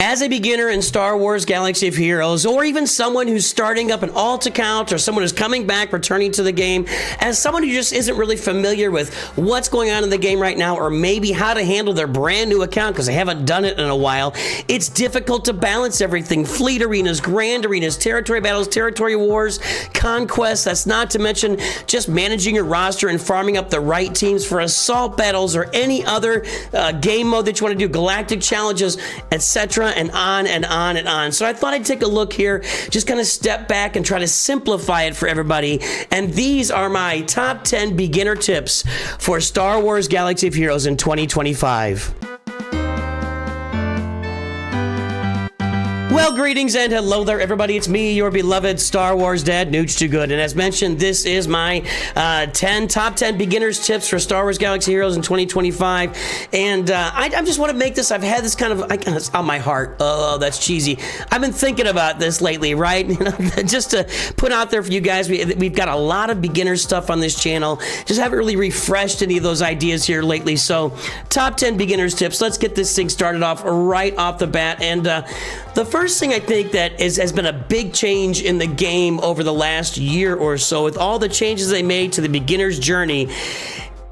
As a beginner in Star Wars Galaxy of Heroes, or even someone who's starting up an alt account, or someone who's coming back, returning to the game, as someone who just isn't really familiar with what's going on in the game right now, or maybe how to handle their brand new account because they haven't done it in a while, it's difficult to balance everything. Fleet arenas, grand arenas, territory battles, territory wars, conquests, that's not to mention just managing your roster and farming up the right teams for assault battles or any other game mode that you want to do, galactic challenges, etc. and on and on and on. So I thought I'd take a look here, just kind of step back and try to simplify it for everybody. And these are my top 10 beginner tips for Star Wars Galaxy of Heroes in 2025. Well, greetings and hello there, everybody. It's me, your beloved Star Wars dad, Nooch Too Good. And as mentioned, this is my top 10 beginners tips for Star Wars Galaxy Heroes in 2025. And I just want to make this, I've had this kind of, it's on my heart. Oh, that's cheesy. I've been thinking about this lately, right? Just to put out there for you guys, we've got a lot of beginner stuff on this channel. Just haven't really refreshed any of those ideas here lately. So top 10 beginners tips. Let's get this thing started off right off the bat. And the first thing I think that has been a big change in the game over the last year or so, with all the changes they made to the beginner's journey,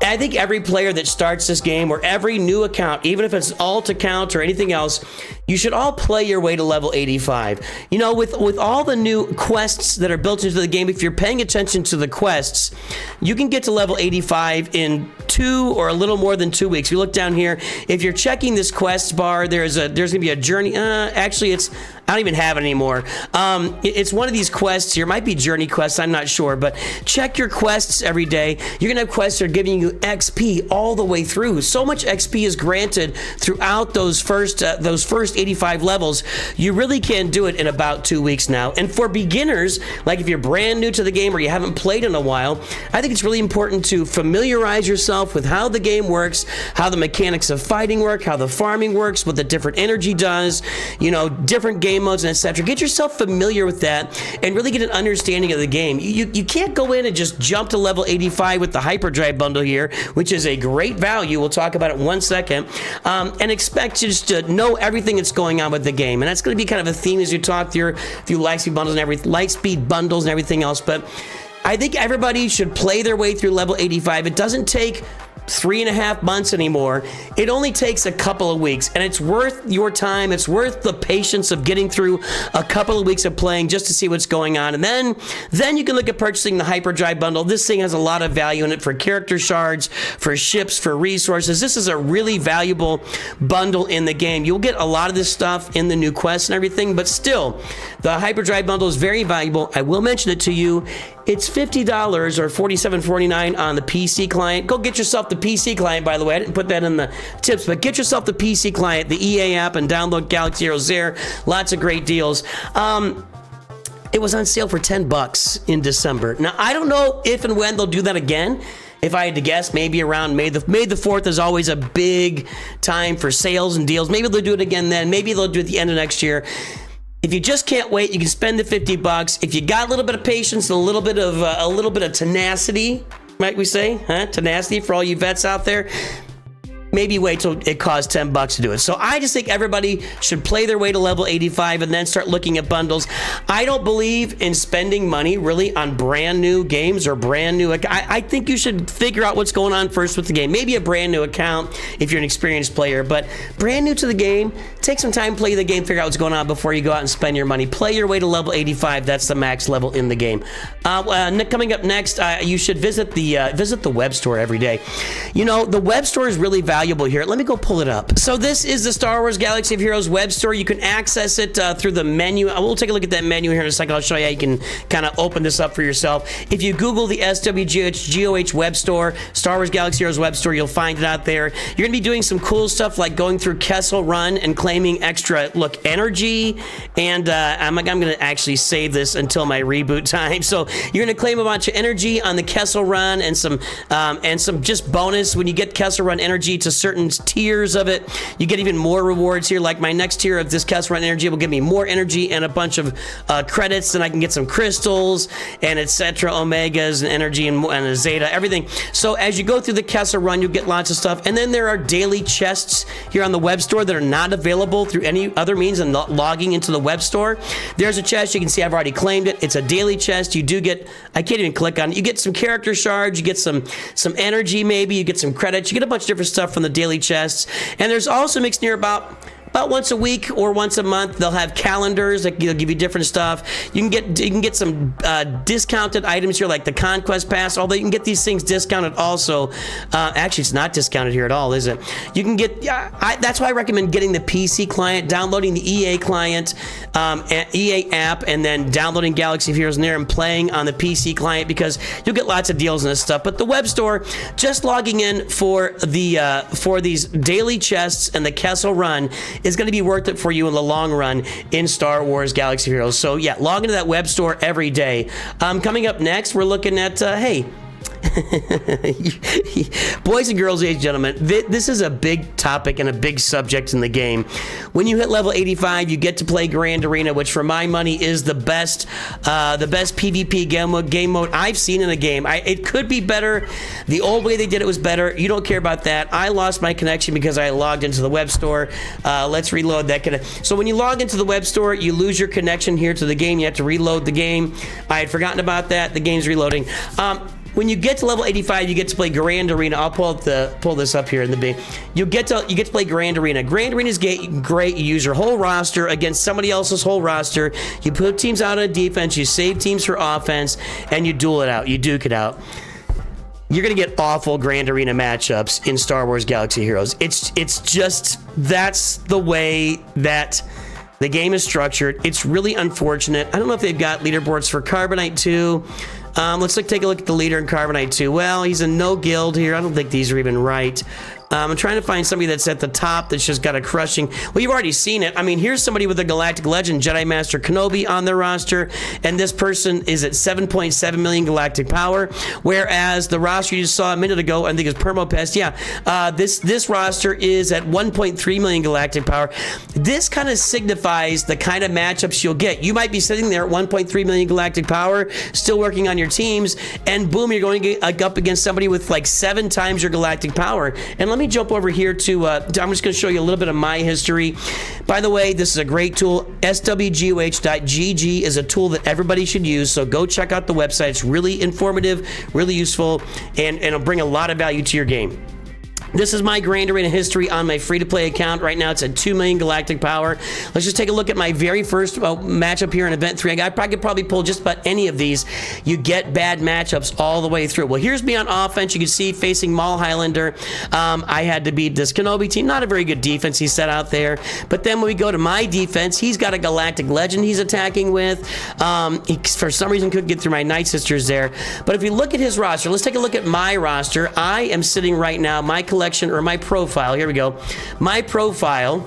I think every player that starts this game, or every new account, even if it's alt account or anything else, you should all play your way to level 85. You know, with all the new quests that are built into the game, if you're paying attention to the quests, you can get to level 85 in 2 or a little more than 2 weeks. You look down here, if you're checking this quest bar, there's gonna be a journey. Actually, I don't even have it anymore. It's one of these quests here. It might be journey quests, I'm not sure, but check your quests every day. You're gonna have quests that are giving you XP all the way through. So much XP is granted throughout those first 85 levels. You really can do it in about 2 weeks now. And for beginners, like if you're brand new to the game or you haven't played in a while, I think it's really important to familiarize yourself with how the game works, how the mechanics of fighting work, how the farming works, what the different energy does, you know, different game modes and etc. Get yourself familiar with that and really get an understanding of the game. You can't go in and just jump to level 85 with the hyperdrive bundle here, which is a great value. We'll talk about it in 1 second, and expect just to know everything that's going on with the game. And that's going to be kind of a theme as you talk through Lightspeed Bundles and everything else. But I think everybody should play their way through level 85. It doesn't take 3.5 months anymore. It only takes a couple of weeks, and it's worth your time. It's worth the patience of getting through a couple of weeks of playing just to see what's going on. And then you can look at purchasing the hyperdrive bundle. This thing has a lot of value in it for character shards, for ships, for resources. This is a really valuable bundle in the game. You'll get a lot of this stuff in the new quests and everything, but still, the hyperdrive bundle is very valuable. I will mention it to you. It's $50 or $47.49 on the PC client. Go get yourself the PC client, by the way. I didn't put that in the tips, but get yourself the PC client, the EA app, and download Galaxy Heroes there. Lots of great deals. It was on sale for $10 in December. Now, I don't know if and when they'll do that again. If I had to guess, maybe around May the 4th is always a big time for sales and deals. Maybe they'll do it again then. Maybe they'll do it at the end of next year. If you just can't wait, you can spend the $50. If you got a little bit of patience and a little bit of tenacity, might we say, tenacity for all you vets out there, maybe wait till it costs $10 to do it. So I just think everybody should play their way to level 85 and then start looking at bundles. I don't believe in spending money really on brand new games or brand new. I think you should figure out what's going on first with the game. Maybe a brand new account if you're an experienced player, but brand new to the game, take some time, play the game, figure out what's going on before you go out and spend your money. Play your way to level 85. That's the max level in the game. Coming up next, you should visit the web store every day. You know, the web store is really valuable here. Let me go pull it up. So this is the Star Wars Galaxy of Heroes web store. You can access it through the menu. We'll take a look at that menu here in a second. I'll show you how you can kind of open this up for yourself. If you Google the SWGOH Webstore, Star Wars Galaxy Heroes web store, you'll find it out there. You're going to be doing some cool stuff like going through Kessel Run and claiming extra, energy. And I'm going to actually save this until my reboot time. So you're going to claim a bunch of energy on the Kessel Run and some just bonus when you get Kessel Run energy to to certain tiers of it, you get even more rewards here. Like my next tier of this Castle Run energy will give me more energy and a bunch of credits, and I can get some crystals and etc. Omegas and energy and a Zeta, everything. So as you go through the Castle Run, you get lots of stuff. And then there are daily chests here on the web store that are not available through any other means than logging into the web store. There's a chest. You can see I've already claimed it. It's a daily chest. You do get, I can't even click on it. You get some character shards. You get some energy maybe. You get some credits. You get a bunch of different stuff from the daily chests. And there's also mixed near about once a week or once a month, they'll have calendars that they'll give you different stuff. You can get some discounted items here, like the Conquest Pass. Although you can get these things discounted also. Actually, it's not discounted here at all, is it? You can get. That's why I recommend getting the PC client, downloading the EA client, EA app, and then downloading Galaxy of Heroes in there and playing on the PC client, because you'll get lots of deals on this stuff. But the web store, just logging in for these daily chests and the Kessel Run is going to be worth it for you in the long run in Star Wars Galaxy of Heroes. So yeah, log into that web store every day. Coming up next, we're looking at, hey, boys and girls, ladies and gentlemen, this is a big topic and a big subject in the game. When you hit level 85, you get to play Grand Arena, which for my money is the best PvP game mode I've seen in a game. It could be better. The old way they did it was better. You don't care about that. I lost my connection because I logged into the web store. Let's reload that. So when you log into the web store, you lose your connection here to the game. You have to reload the game. I had forgotten about that. The game's reloading. When you get to level 85, you get to play Grand Arena. I'll pull this up here in the beginning. You get to play Grand Arena. Grand Arena is great. You use your whole roster against somebody else's whole roster. You put teams out on defense. You save teams for offense, and you duel it out. You duke it out. You're gonna get awful Grand Arena matchups in Star Wars Galaxy Heroes. It's just, that's the way that the game is structured. It's really unfortunate. I don't know if they've got leaderboards for Carbonite 2. Let's take a look at the leader in Carbonite 2. Well, he's in no guild here. I don't think these are even right. I'm trying to find somebody that's at the top that's just got a crushing. Well, you've already seen it. I mean, here's somebody with a Galactic Legend, Jedi Master Kenobi, on their roster, and this person is at 7.7 million galactic power, whereas the roster you just saw a minute ago, I think it's Permopest. Yeah, this roster is at 1.3 million galactic power. This kind of signifies the kind of matchups you'll get. You might be sitting there at 1.3 million galactic power, still working on your teams, and boom, you're going to get up against somebody with like 7 times your galactic power. And let me jump over here to, I'm just going to show you a little bit of my history. By the way, this is a great tool. SWGOH.gg is a tool that everybody should use, so go check out the website. It's really informative, really useful, and it'll bring a lot of value to your game. This is my Grand Arena history on my free-to-play account. Right now, it's at 2 million galactic power. Let's just take a look at my very first matchup here in Event 3. I could probably pull just about any of these. You get bad matchups all the way through. Well, here's me on offense. You can see facing Maul Highlander. I had to beat this Kenobi team. Not a very good defense he set out there. But then when we go to my defense, he's got a Galactic Legend he's attacking with. He, for some reason, couldn't get through my Night Sisters there. But if you look at his roster, let's take a look at my roster. I am sitting right now, my collection, or my profile, here we go. My profile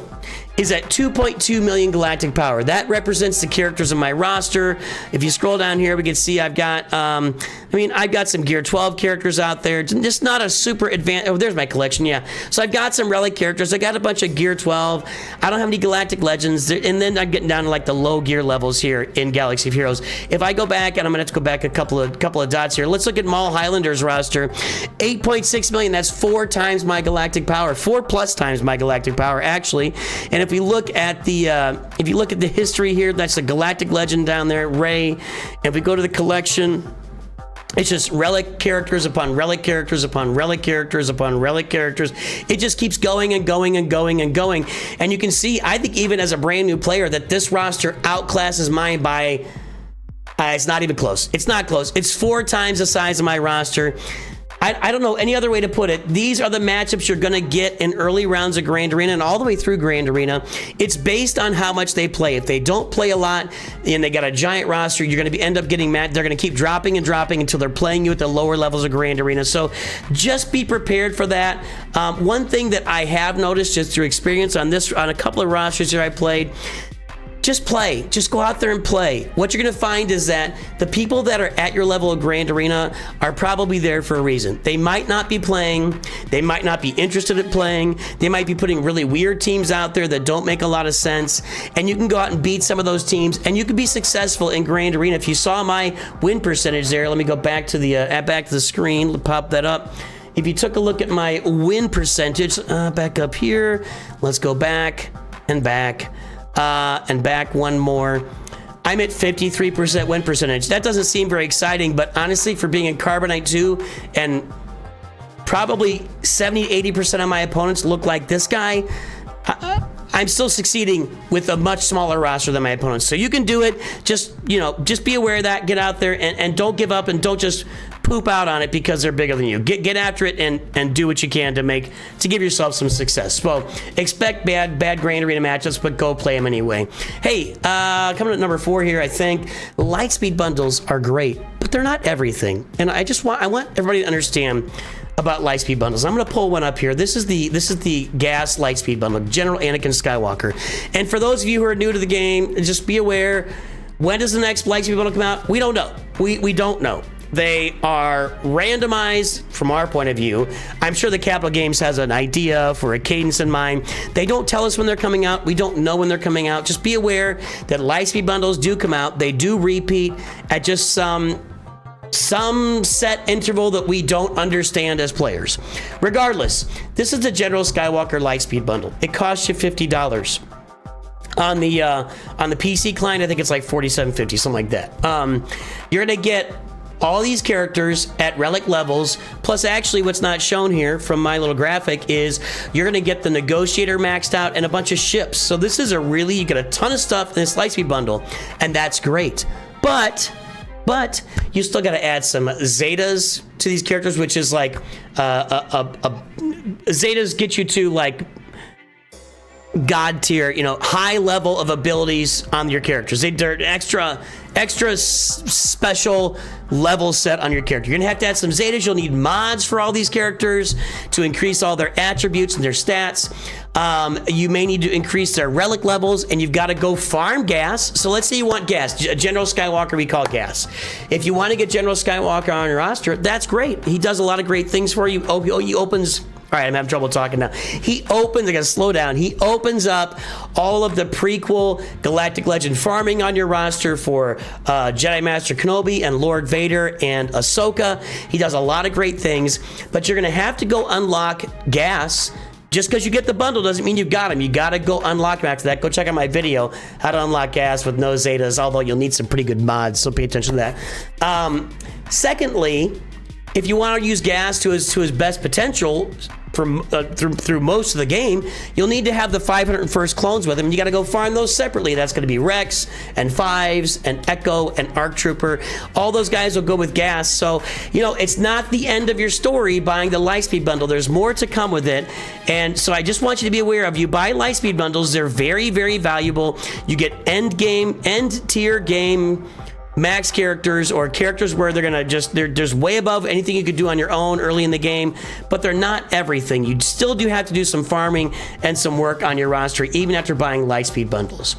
is at 2.2 million galactic power. That represents the characters in my roster. If you scroll down here, we can see I've got, I've got some Gear 12 characters out there. Just not a super advanced, oh, there's my collection, yeah. So I've got some Relic characters. I got a bunch of Gear 12. I don't have any Galactic Legends. And then I'm getting down to like the low gear levels here in Galaxy of Heroes. If I go back, and I'm gonna have to go back a couple of dots here. Let's look at Maul Highlander's roster. 8.6 million, that's 4 times my galactic power. 4+ times my galactic power, actually. And if we look at the history here, that's the Galactic Legend down there, Rey. If we go to the collection, it's just relic characters upon relic characters upon relic characters upon relic characters. It just keeps going and going and going and going. And you can see, I think even as a brand new player, that this roster outclasses mine by, it's not even close. It's not close. It's 4 times the size of my roster. I don't know any other way to put it. These are the matchups you're going to get in early rounds of Grand Arena and all the way through Grand Arena. It's based on how much they play. If they don't play a lot and they got a giant roster, you're going to end up getting mad. They're going to keep dropping and dropping until they're playing you at the lower levels of Grand Arena. So just be prepared for that. One thing that I have noticed just through experience on a couple of rosters that I played, just play. Just go out there and play. What you're going to find is that the people that are at your level of Grand Arena are probably there for a reason. They might not be playing. They might not be interested in playing. They might be putting really weird teams out there that don't make a lot of sense. And you can go out and beat some of those teams, and you can be successful in Grand Arena. If you saw my win percentage there, let me go back to the screen. Pop that up. If you took a look at my win percentage, back up here. Let's go back and back. And back one more. I'm at 53% win percentage. That doesn't seem very exciting, but honestly, for being in Carbonite 2 and probably 70-80% of my opponents look like this guy, I'm still succeeding with a much smaller roster than my opponents. So you can do it. Just be aware of that. Get out there and don't give up, and don't just poop out on it because they're bigger than you. Get after it and do what you can to give yourself some success. Well, expect bad Grand Arena matchups, but go play them anyway. Hey, coming at number 4 here, I think Lightspeed Bundles are great, but they're not everything. And I want everybody to understand about Lightspeed Bundles. I'm going to pull one up here. This is the Gas Lightspeed Bundle, General Anakin Skywalker. And for those of you who are new to the game, just be aware, when does the next Lightspeed Bundle come out? We don't know. We don't know. They are randomized from our point of view. I'm sure the Capital Games has an idea for a cadence in mind. They don't tell us when they're coming out. We don't know when they're coming out. Just be aware that Lightspeed Bundles do come out. They do repeat at just some set interval that we don't understand as players. Regardless, this is the General Skywalker Lightspeed Bundle. It costs you $50. On the PC client, I think it's like $47.50, something like that. You're gonna get all these characters at relic levels, plus actually what's not shown here from my little graphic is you're gonna get the Negotiator maxed out and a bunch of ships. So this is you get a ton of stuff in this Lightspeed Bundle, and that's great. But you still got to add some Zetas to these characters, which is like Zetas get you to like God tier, high level of abilities on your characters. They're extra special level set on your character. You're gonna have to add some Zetas. You'll need mods for all these characters to increase all their attributes and their stats. You may need to increase their relic levels, and you've got to go farm gas. So let's say you want gas. General Skywalker we call gas. If you want to get General Skywalker on your roster, that's great. He does a lot of great things for you. He opens... All right, I'm having trouble talking now. I gotta slow down. He opens up all of the prequel Galactic Legend farming on your roster for Jedi Master Kenobi and Lord Vader and Ahsoka. He does a lot of great things, but you're gonna have to go unlock gas. Just because you get the bundle doesn't mean you got them. You got to go unlock them after that. Go check out my video, how to unlock gas with no Zetas, although you'll need some pretty good mods, so pay attention to that. Secondly, if you want to use gas to his best potential through most of the game, you'll need to have the 501st clones with him. You got to go farm those separately. That's going to be Rex and Fives and Echo and ARC Trooper. All those guys will go with gas. So, it's not the end of your story buying the Lightspeed Bundle. There's more to come with it. And so I just want you to be aware of, you buy Lightspeed Bundles, they're very, very valuable. You get end tier game max characters, or characters where they're just way above anything you could do on your own early in the game, but they're not everything. You still do have to do some farming and some work on your roster even after buying Lightspeed Bundles.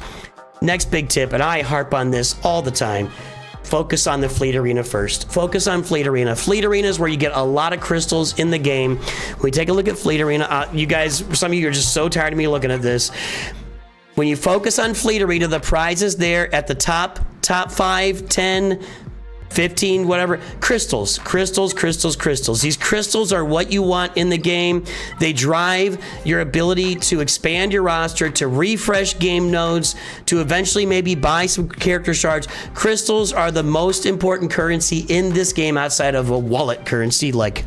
Next big tip, and I harp on this all the time, focus on the Fleet Arena first. Focus on Fleet Arena. Fleet Arena is where you get a lot of crystals in the game. When we take a look at Fleet Arena, you guys, some of you are just so tired of me looking at this. When you focus on Fleet Arena, the prizes there at the top 5, 10, 15, whatever, crystals. These crystals are what you want in the game. They drive your ability to expand your roster, to refresh game nodes, to eventually maybe buy some character shards. Crystals are the most important currency in this game outside of a wallet currency like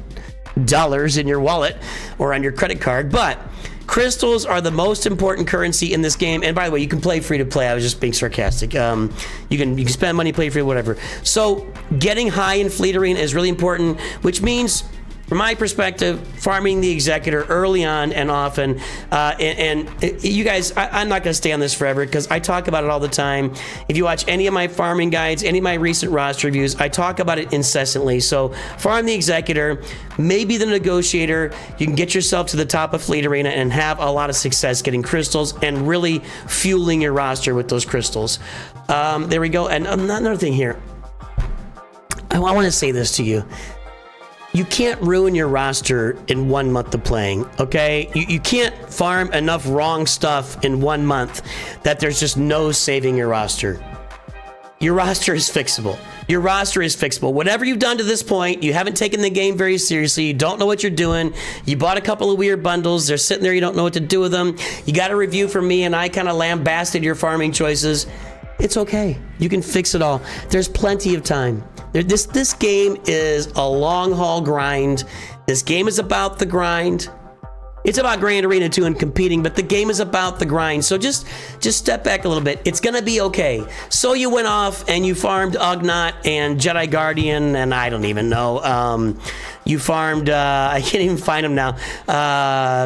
dollars in your wallet or on your credit card. But crystals are the most important currency in this game. And by the way, you can play free to play. I was just being sarcastic. You can spend money, play free, whatever. So getting high in Fleet Arena is really important, which means from my perspective, farming the Executor early on and often, and you guys, I'm not going to stay on this forever because I talk about it all the time. If you watch any of my farming guides, any of my recent roster reviews, I talk about it incessantly. So farm the Executor, maybe the Negotiator. You can get yourself to the top of Fleet Arena and have a lot of success getting crystals and really fueling your roster with those crystals. There we go. And another thing here, I want to say this to you. You can't ruin your roster in 1 month of playing, okay? You can't farm enough wrong stuff in 1 month that there's just no saving your roster. Your roster is fixable. Your roster is fixable. Whatever you've done to this point, you haven't taken the game very seriously. You don't know what you're doing. You bought a couple of weird bundles. They're sitting there. You don't know what to do with them. You got a review from me, and I kind of lambasted your farming choices. It's okay. You can fix it all. There's plenty of time. This game is a long haul grind. This game is about the grind. It's about Grand Arena 2 and competing, but the game is about the grind. So just step back a little bit. It's going to be okay. So you went off and you farmed Ugnaught and Jedi Guardian, and I don't even know. You farmed, I can't even find him now.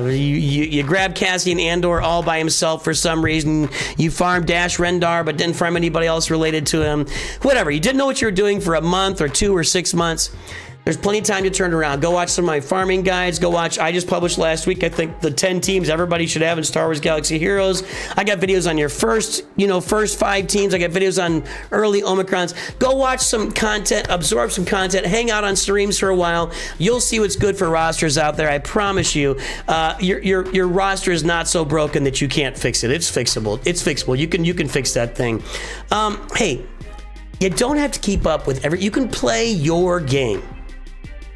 You grabbed Cassian Andor all by himself for some reason. You farmed Dash Rendar, but didn't farm anybody else related to him. Whatever. You didn't know what you were doing for a month or 2 or 6 months. There's plenty of time to turn around. Go watch some of my farming guides. Go watch, I just published last week, I think, the 10 teams everybody should have in Star Wars Galaxy Heroes. I got videos on your first 5 teams. I got videos on early Omicrons. Go watch some content, absorb some content, hang out on streams for a while. You'll see what's good for rosters out there. I promise you, your roster is not so broken that you can't fix it. It's fixable. It's fixable. You can fix that thing. Hey, you don't have to keep up with you can play your game.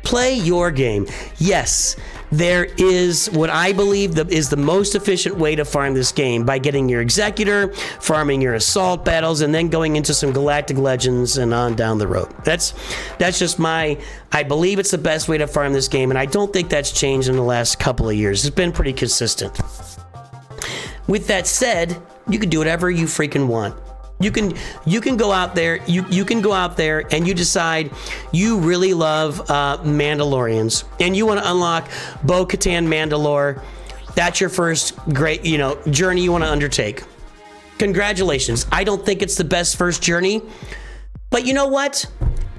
Play your game. Yes, there is what I believe is the most efficient way to farm this game by getting your Executor, farming your Assault battles, and then going into some Galactic Legends and on down the road. That's just I believe it's the best way to farm this game, and I don't think that's changed in the last couple of years. It's been pretty consistent. With that said, you can do whatever you freaking want. You can go out there. You can go out there and you decide you really love Mandalorians and you want to unlock Bo-Katan Mandalore. That's your first great journey you want to undertake. Congratulations. I don't think it's the best first journey, but you know what?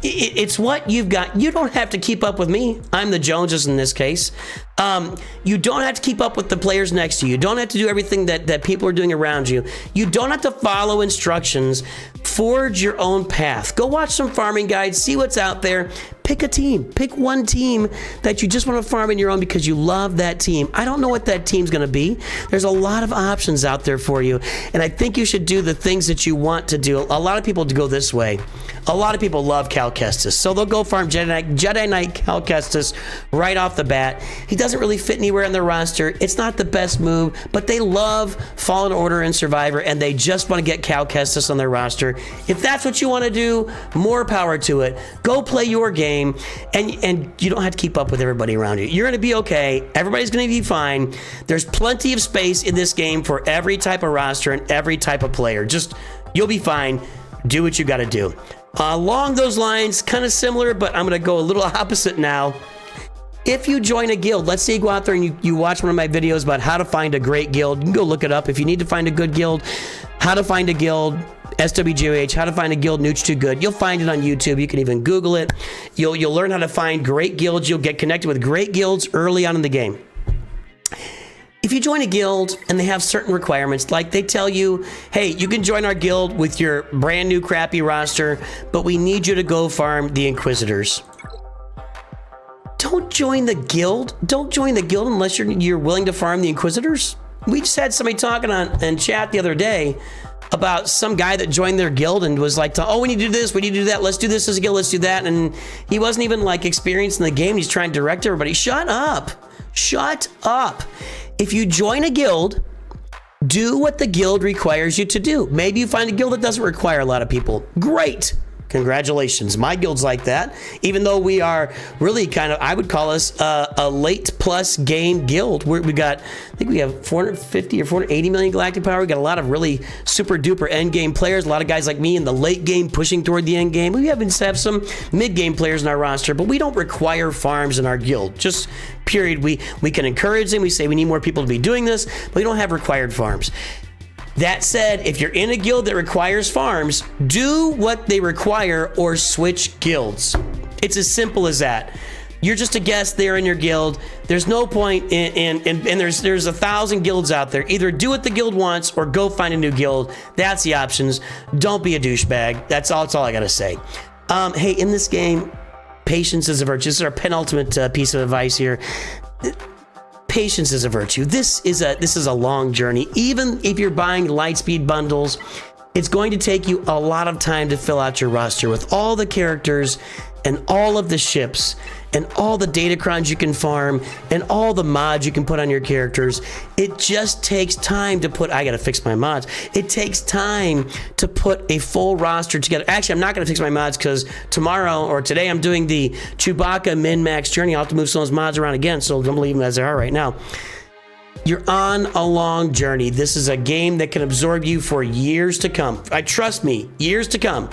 It's what you've got. You don't have to keep up with me. I'm the Joneses in this case. You don't have to keep up with the players next to you. You don't have to do everything that people are doing around you. You don't have to follow instructions. Forge your own path. Go watch some farming guides. See what's out there. Pick a team. Pick one team that you just want to farm in your own because you love that team. I don't know what that team's going to be. There's a lot of options out there for you. And I think you should do the things that you want to do. A lot of people go this way. A lot of people love Cal Kestis. So they'll go farm Jedi Knight Cal Kestis right off the bat. He doesn't really fit anywhere in their roster. It's not the best move, but they love Fallen Order and Survivor, and they just want to get Cal Kestis on their roster. If that's what you want to do, more power to it. Go play your game, and you don't have to keep up with everybody around you. You're going to be okay. Everybody's going to be fine. There's plenty of space in this game for every type of roster and every type of player. You'll be fine. Do what you got to do. Along those lines, kind of similar, but I'm going to go a little opposite now. If you join a guild, let's say you go out there and you watch one of my videos about how to find a great guild. You can go look it up. If you need to find a good guild, how to find a guild, SWGOH, how to find a guild, Nooch Too Good. You'll find it on YouTube. You can even Google it. You'll learn how to find great guilds. You'll get connected with great guilds early on in the game. If you join a guild and they have certain requirements, like they tell you, hey, you can join our guild with your brand new crappy roster, but we need you to go farm the Inquisitors. Don't join the guild. Don't join the guild unless you're willing to farm the Inquisitors. We just had somebody talking in chat the other day about some guy that joined their guild and was like, oh, we need to do this, we need to do that, let's do this as a guild, let's do that. And he wasn't even like experienced in the game. He's trying to direct everybody. Shut up. Shut up. If you join a guild, do what the guild requires you to do. Maybe you find a guild that doesn't require a lot of people. Great. Congratulations. My guild's like that. Even though we are really kind of, I would call us a late plus game guild. We got, I think we have 450 or 480 million galactic power. We got a lot of really super duper end game players. A lot of guys like me in the late game pushing toward the end game. We have some mid game players in our roster, but we don't require farms in our guild. Just period. We can encourage them. We say we need more people to be doing this, but we don't have required farms. That said, if you're in a guild that requires farms, do what they require or switch guilds. It's as simple as that. You're just a guest there in your guild. There's no point in there's 1,000 guilds out there. Either do what the guild wants or go find a new guild. That's the options. Don't be a douchebag. That's all I gotta say. Hey, in this game, patience is a virtue. This is our penultimate piece of advice here. Patience is a virtue. This is a long journey. Even if you're buying Lightspeed bundles, it's going to take you a lot of time to fill out your roster with all the characters and all of the ships and all the datacrons you can farm and all the mods you can put on your characters. It just takes time to put, I gotta fix my mods. It takes time to put a full roster together. Actually, I'm not gonna fix my mods because tomorrow or today I'm doing the Chewbacca min-max journey. I'll have to move some of those mods around again, so don't leave them as they are right now. You're on a long journey. This is a game that can absorb you for years to come. Trust me, years to come.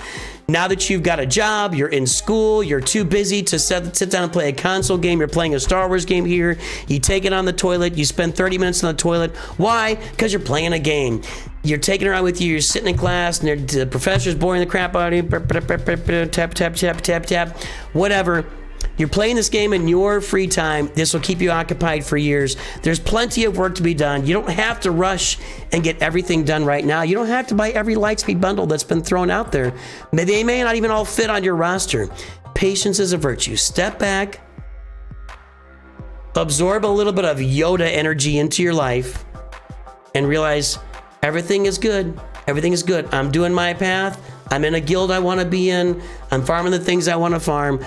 Now that you've got a job, you're in school, you're too busy to sit down and play a console game, you're playing a Star Wars game here, you take it on the toilet, you spend 30 minutes on the toilet. Why? Because you're playing a game. You're taking it around with you, you're sitting in class, and the professor's boring the crap out of you, tap, tap, tap, tap, tap, whatever. You're playing this game in your free time. This will keep you occupied for years. There's plenty of work to be done. You don't have to rush and get everything done right now. You don't have to buy every Lightspeed bundle that's been thrown out there. They may not even all fit on your roster. Patience is a virtue. Step back, absorb a little bit of Yoda energy into your life, and realize everything is good. Everything is good. I'm doing my path. I'm in a guild I want to be in. I'm farming the things I want to farm.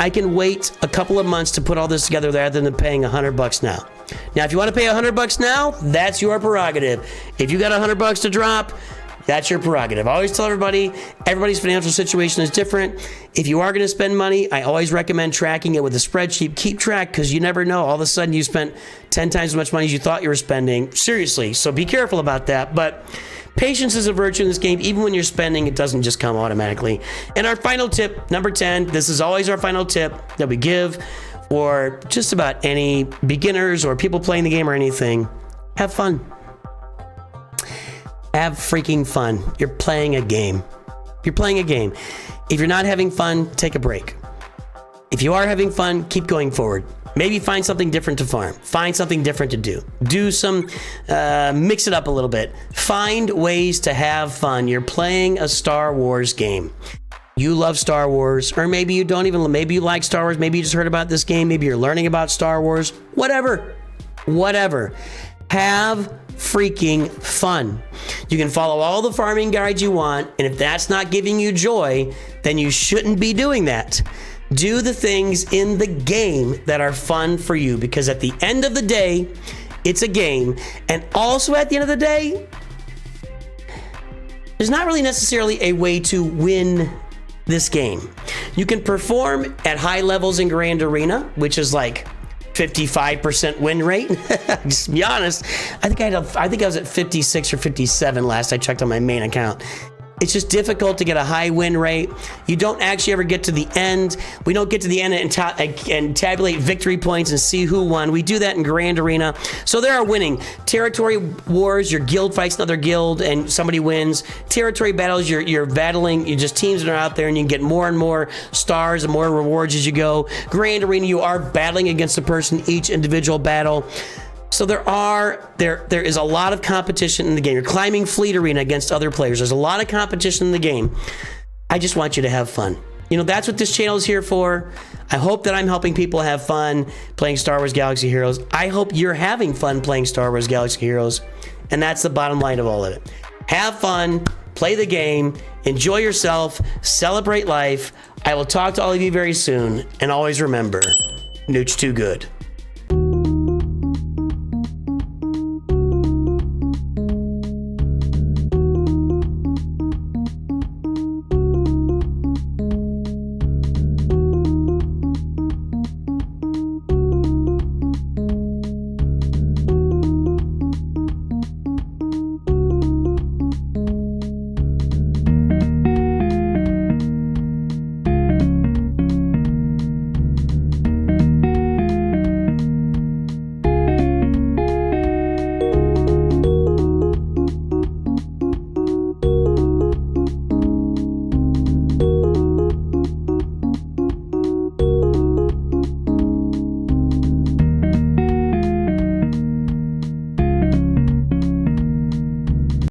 I can wait a couple of months to put all this together rather than paying $100 now. Now, if you want to pay $100 now, that's your prerogative. If you got $100 to drop, that's your prerogative. I always tell everybody, everybody's financial situation is different. If you are going to spend money, I always recommend tracking it with a spreadsheet. Keep track, because you never know. All of a sudden, you spent 10 times as much money as you thought you were spending. Seriously, so be careful about that. But patience is a virtue in this game. Even when you're spending, it doesn't just come automatically. And our final tip, number 10, this is always our final tip that we give for just about any beginners or people playing the game or anything. Have fun. Have freaking fun. You're playing a game. You're playing a game. If you're not having fun, take a break. If you are having fun, keep going forward. Maybe find something different to farm. Find something different to do. Do some, mix it up a little bit. Find ways to have fun. You're playing a Star Wars game. You love Star Wars, or maybe you don't even, maybe you like Star Wars. Maybe you just heard about this game. Maybe you're learning about Star Wars. Whatever. Have freaking fun. You can follow all the farming guides you want, and if that's not giving you joy, then you shouldn't be doing that. Do the things in the game that are fun for you, because at the end of the day, it's a game. And also at the end of the day, there's not really necessarily a way to win this game. You can perform at high levels in Grand Arena, which is like 55% win rate. Just to be honest, I think I was at 56 or 57 last I checked on my main account. It's just difficult to get a high win rate. You don't actually ever get to the end. We don't get to the end and tabulate victory points and see who won. We do that in Grand Arena. So there are winning. Territory wars, your guild fights another guild and somebody wins. Territory battles, you're battling, you're just teams that are out there, and you can get more and more stars and more rewards as you go. Grand Arena, you are battling against a person each individual battle. So there is a lot of competition in the game. You're climbing Fleet Arena against other players. There's a lot of competition in the game. I just want you to have fun. You know, that's what this channel is here for. I hope that I'm helping people have fun playing Star Wars Galaxy Heroes. I hope you're having fun playing Star Wars Galaxy Heroes. And that's the bottom line of all of it. Have fun, play the game, enjoy yourself, celebrate life. I will talk to all of you very soon. And always remember, Nooch too good.